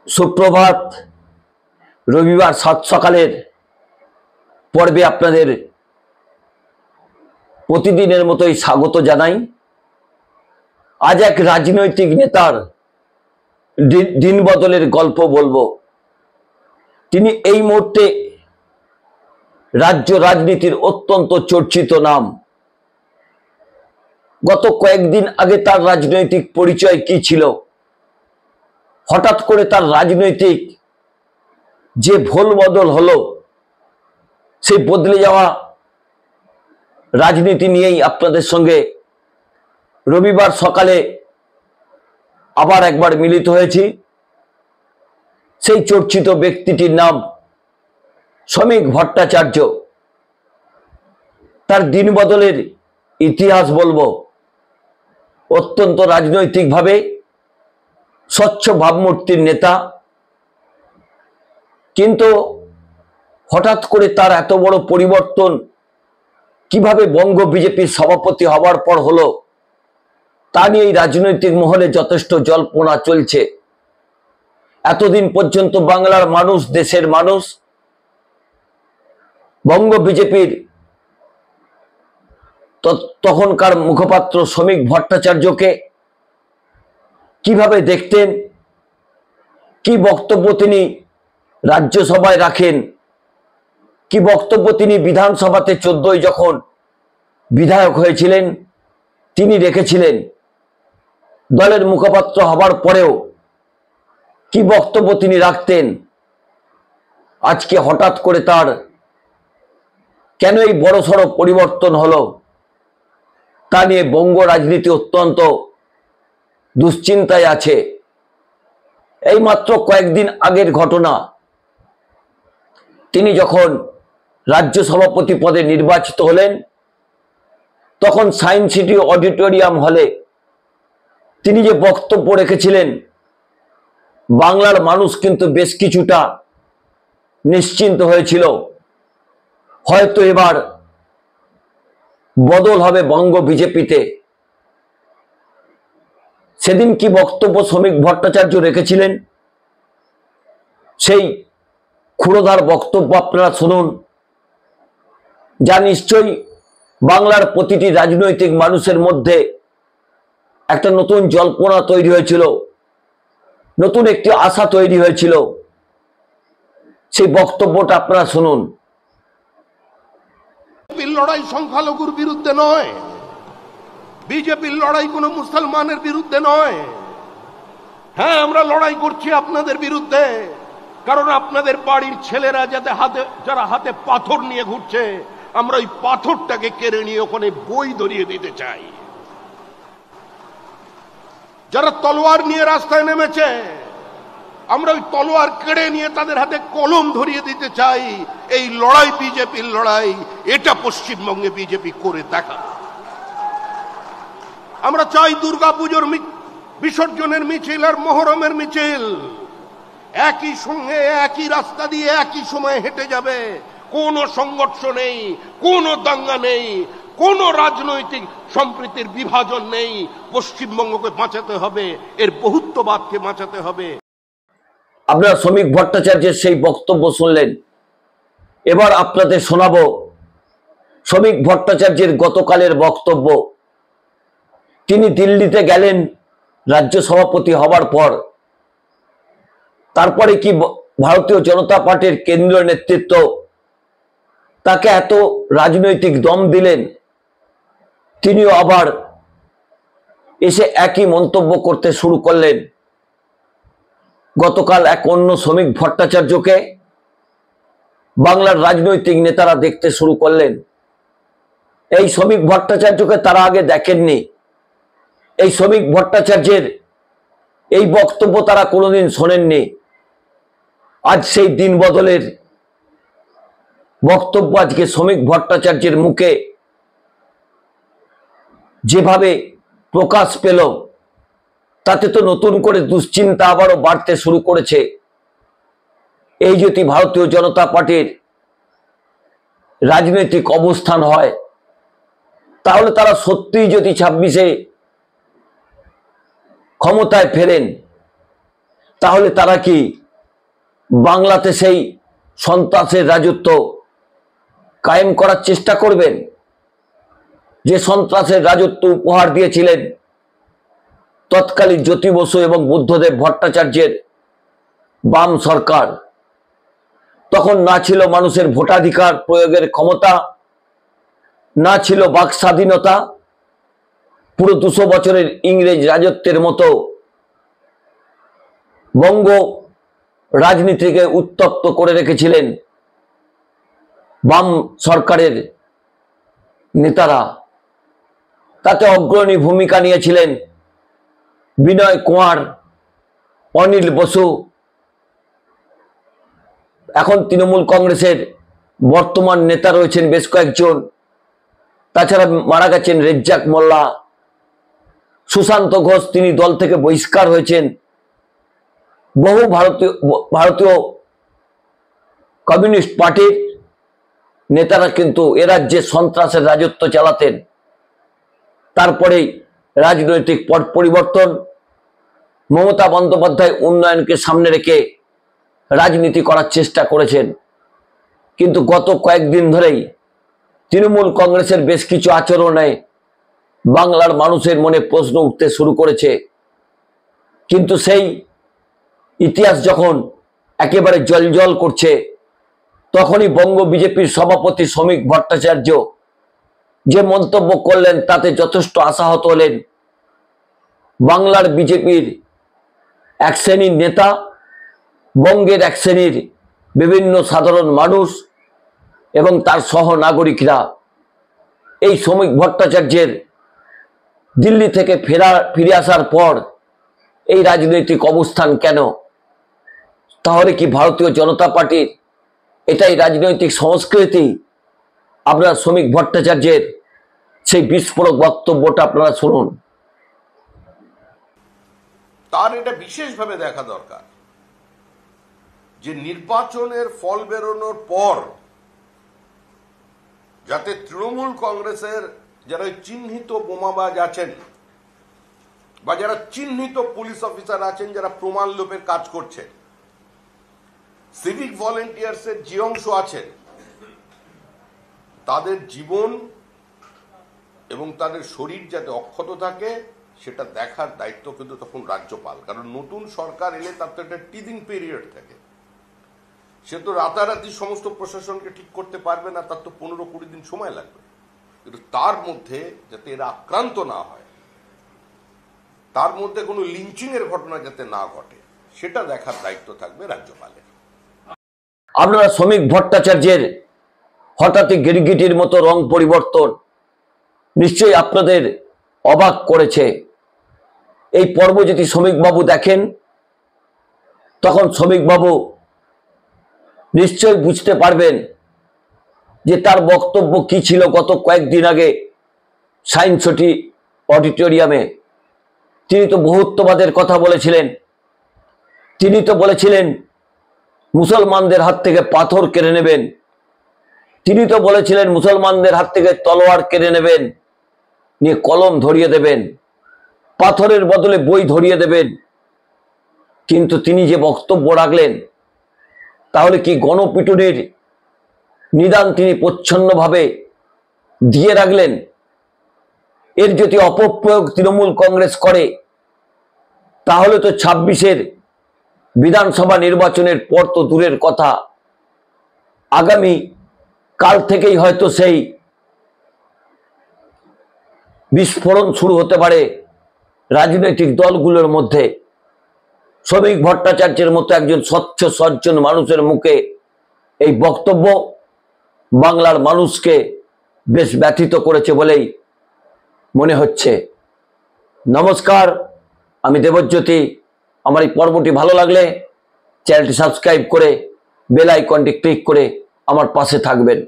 সুপ্রভাত। রবিবার সাত সকালের পর্বে আপনাদের প্রতিদিনের মতোই স্বাগত জানাই। আজ এক রাজনৈতিক নেতার দিন বদলের গল্প বলবো। তিনি এই মুহূর্তে রাজ্য রাজনীতির অত্যন্ত চর্চিত নাম। গত কয়েকদিন আগে তার রাজনৈতিক পরিচয় কি ছিল, হঠাৎ করে তার রাজনৈতিক যে ভোল বদল হলো, সেই বদলে যাওয়া রাজনীতি নিয়েই আপনাদের সঙ্গে রবিবার সকালে আবার একবার মিলিত হয়েছি। সেই চর্চিত ব্যক্তিটির নাম শ্রমিক ভট্টাচার্য। তার দিন বদলের ইতিহাস বলবো। অত্যন্ত রাজনৈতিকভাবে স্বচ্ছ ভাবমূর্তির নেতা, কিন্তু হঠাৎ করে তার এত বড় পরিবর্তন কিভাবে বঙ্গ বিজেপির সভাপতি হওয়ার পর হলো, তা নিয়ে এই রাজনৈতিক মহলে যথেষ্ট জল্পনা চলছে। এতদিন পর্যন্ত বাংলার মানুষ, দেশের মানুষ বঙ্গ বিজেপির তখনকার মুখপাত্র শ্রমিক ভট্টাচার্যকে কিভাবে দেখতেন, কি বক্তব্য তিনি রাজ্যসভায় রাখেন, কি বক্তব্য তিনি বিধানসভাতে 14 যখন বিধায়ক হয়েছিলেন তিনি রেখেছিলেন, দলের মুখপাত্র হবার পরেও কি বক্তব্য তিনি রাখতেন, আজকে হঠাৎ করে তার কেন এই বড়সড় পরিবর্তন হলো, তা নিয়ে বঙ্গ রাজনীতি অত্যন্ত দুশ্চিন্তায় আছে। এই মাত্র কয়েকদিন আগের ঘটনা, তিনি যখন রাজ্য সভাপতি পদে নির্বাচিত হলেন, তখন সায়েন্স সিটি অডিটোরিয়াম হলে তিনি যে বক্তব্য রেখেছিলেন, বাংলার মানুষ কিন্তু বেশ কিছুটা নিশ্চিন্ত হয়েছিল, হয়তো এবার বদল হবে বঙ্গ বিজেপিতে। সেদিন কি বক্তব্য শ্রমিক ভট্টাচার্য রেখেছিলেন, সেই ক্ষুরধার বক্তব্য আপনারা শুনুন, যা নিশ্চয়ই বাংলার প্রতিটি রাজনৈতিক মানুষের মধ্যে একটা নতুন জল্পনা তৈরি হয়েছিল, নতুন একটি আশা তৈরি হয়েছিল। সেই বক্তব্যটা আপনারা শুনুন। লড়াই সংখ্যালঘুর বিরুদ্ধে নয়, বিজেপির লড়াই কোনো মুসলমানের বিরুদ্ধে নয়। হ্যাঁ, আমরা লড়াই করছি আপনাদের বিরুদ্ধে, কারণ আপনাদের বাড়ির ছেলেরা যারা হাতে পাথর নিয়ে ঘুরছে, আমরা ওই পাথরটাকে কেড়ে নিয়ে ওখানে বই ধরিয়ে দিতে চাই। যারা তলোয়ার নিয়ে রাস্তায় নেমেছে, আমরা ওই তলোয়ার কেড়ে নিয়ে তাদের হাতে কলম ধরিয়ে দিতে চাই। এই লড়াই বিজেপির লড়াই, এটা পশ্চিমবঙ্গে বিজেপি করে দেখা। আমরা চাই দুর্গাপুজোর বিসর্জনের মিছিল আর মহরমের মিছিল একই সঙ্গে একই রাস্তা দিয়ে একই সময় হেঁটে যাবে। কোনো সংঘর্ষ নেই, কোনো দাঙ্গা নেই, কোনো রাজনৈতিক সম্প্রীতির বিভাজন নেই। পশ্চিমবঙ্গকে বাঁচাতে হবে, এর বহুত্ববাদকে বাঁচাতে হবে। আপনারা শ্রমিক ভট্টাচার্যের সেই বক্তব্য শুনলেন। এবার আপনাদের শোনাবো শ্রমিক ভট্টাচার্যের গতকালের বক্তব্য। তিনি দিল্লিতে গেলেন রাজ্য সভাপতি হবার পর, তারপরে কি ভারতীয় জনতা পার্টির কেন্দ্রীয় নেতৃত্ব তাকে এত রাজনৈতিক দম দিলেন, তিনিও আবার এসে একই মন্তব্য করতে শুরু করলেন। গতকাল এক অন্য শ্রমিক ভট্টাচার্যকে বাংলার রাজনৈতিক নেতারা দেখতে শুরু করলেন। এই শ্রমিক ভট্টাচার্যকে তারা আগে দেখেননি। এই শ্রমিক ভট্টাচার্যের এই বক্তব্য তারা কোনোদিন শোনেননি। আজ সেই দিন বদলের বক্তব্য আজকে শ্রমিক ভট্টাচার্যের মুখে যেভাবে প্রকাশ পেল, তাতে তো নতুন করে দুশ্চিন্তা আবারও বাড়তে শুরু করেছে। এই যদি ভারতীয় জনতা পার্টির রাজনৈতিক অবস্থান হয়, তাহলে তারা সত্যিই যদি 26-এ ক্ষমতায় ফেরেন, তাহলে তারা কি বাংলাতে সেই সন্ত্রাসের রাজত্ব কায়েম করার চেষ্টা করবেন? যে সন্ত্রাসের রাজত্ব উপহার দিয়েছিলেন তৎকালীন জ্যোতি বসু এবং বুদ্ধদেব ভট্টাচার্যের বাম সরকার, তখন না ছিল মানুষের ভোটাধিকার প্রয়োগের ক্ষমতা, না ছিল বাক স্বাধীনতা, পুরো 200 বছরের ইংরেজ রাজত্বের মতো বঙ্গ রাজনীতিকে উত্তপ্ত করে রেখেছিলেন বাম সরকারের নেতারা। তাতে অগ্রণী ভূমিকা নিয়েছিলেন বিনয় কুমার, অনিল বসু। এখন তৃণমূল কংগ্রেসের বর্তমান নেতা রয়েছেন বেশ কয়েকজন। তাছাড়া মারা গেছেন রেজ্জাক মোল্লা, সুশান্ত ঘোষ, তিনি দল থেকে বহিষ্কার হয়েছেন। বহু ভারতীয় কমিউনিস্ট পার্টির নেতারা কিন্তু এ রাজ্যে সন্ত্রাসের রাজত্ব চালাতেন। তারপরেই রাজনৈতিক পট পরিবর্তন, মমতা বন্দ্যোপাধ্যায় উন্নয়নকে সামনে রেখে রাজনীতি করার চেষ্টা করেছেন। কিন্তু গত কয়েকদিন ধরেই তৃণমূল কংগ্রেসের বেশ কিছু আচরণে বাংলার মানুষের মনে প্রশ্ন উঠতে শুরু করেছে। কিন্তু সেই ইতিহাস যখন একেবারে জ্বলজ্বল করছে, তখনই বঙ্গ বিজেপির সভাপতি শ্রমিক ভট্টাচার্য যে মন্তব্য করলেন তাতে যথেষ্ট আশাহত হলেন। বাংলার বিজেপির এক শ্রেণীর নেতা, বঙ্গের এক শ্রেণীর বিভিন্ন সাধারণ মানুষ এবং তার সহ নাগরিকরা এই শ্রমিক ভট্টাচার্যের দিল্লি থেকে ফিরে আসার পর এই রাজনৈতিক অবস্থান কেন? তাহলে কি ভারতীয় জনতা পার্টির এটাই রাজনৈতিক সংস্কৃতি? আপনারা শ্রমিক ভট্টাচার্যের সেই বিস্ফোরক বক্তব্যটা আপনারা শুনুন। তার এটা বিশেষভাবে দেখা দরকার যে নির্বাচনের ফল বেরোনোর পর যাতে তৃণমূল কংগ্রেসের যারা চিহ্নিত বোমাবাজ আছেন বা যারা চিহ্নিত পুলিশ অফিসার আছেন, যারা প্রমাণ লোপের কাজ করছেন, সিভিক ভলেন্টিয়ার্সের যে অংশ আছেন, তাদের জীবন এবং তাদের শরীর যাতে অক্ষত থাকে সেটা দেখার দায়িত্ব কিন্তু তখন রাজ্যপাল। কারণ নতুন সরকার এলে তার তো একটা টিদিং পিরিয়ড থাকে, সে তো রাতারাতি সমস্ত প্রশাসনকে ঠিক করতে পারবে না, তার তো 15-20 দিন সময় লাগবে। কিন্তু তার মধ্যে যাতে এরা আক্রান্ত না হয়, তার মধ্যে কোনো লিঞ্চিং এর ঘটনা যাতে না ঘটে, সেটা দেখার দায়িত্ব থাকবে রাজ্যপালের। আপনারা শ্রমিক ভট্টাচার্যের হঠাৎই গিরগিটির মতো রং পরিবর্তন নিশ্চয়ই আপনাদের অবাক করেছে। এই পর্ব যদি শ্রমিকবাবু দেখেন, তখন শ্রমিকবাবু নিশ্চয়ই বুঝতে পারবেন যে তার বক্তব্য কি ছিল গত কয়েকদিন আগে সায়েন্স সিটি অডিটোরিয়ামে। তিনি তো বহুত্ববাদের কথা বলেছিলেন। তিনি তো বলেছিলেন মুসলমানদের হাত থেকে পাথর কেড়ে নেবেন। তিনি তো বলেছিলেন মুসলমানদের হাত থেকে তলোয়ার কেড়ে নেবেন, নিয়ে কলম ধরিয়ে দেবেন, পাথরের বদলে বই ধরিয়ে দেবেন। কিন্তু তিনি যে বক্তব্য রাখলেন, তাহলে কি গণপিটুনির নিদান তিনি প্রচ্ছন্নভাবে দিয়ে রাখলেন? এর যদি অপপ্রয়োগ তৃণমূল কংগ্রেস করে, তাহলে তো 26-এর বিধানসভা নির্বাচনের পর তো দূরের কথা, আগামী কাল থেকেই হয়তো সেই বিস্ফোরণ শুরু হতে পারে রাজনৈতিক দলগুলোর মধ্যে। শ্রমিক ভট্টাচার্যের মতো একজন স্বচ্ছ সজ্জন মানুষের মুখে এই বক্তব্য বাংলার মানুষকে বেশ ব্যথিত করেছে বলেই মনে হচ্ছে। নমস্কার, আমি দেবজ্যোতি। আমার এই পর্বটি ভালো লাগলে চ্যানেলটি সাবস্ক্রাইব করে বেল আইকনটি ক্লিক করে আমার পাশে থাকবেন।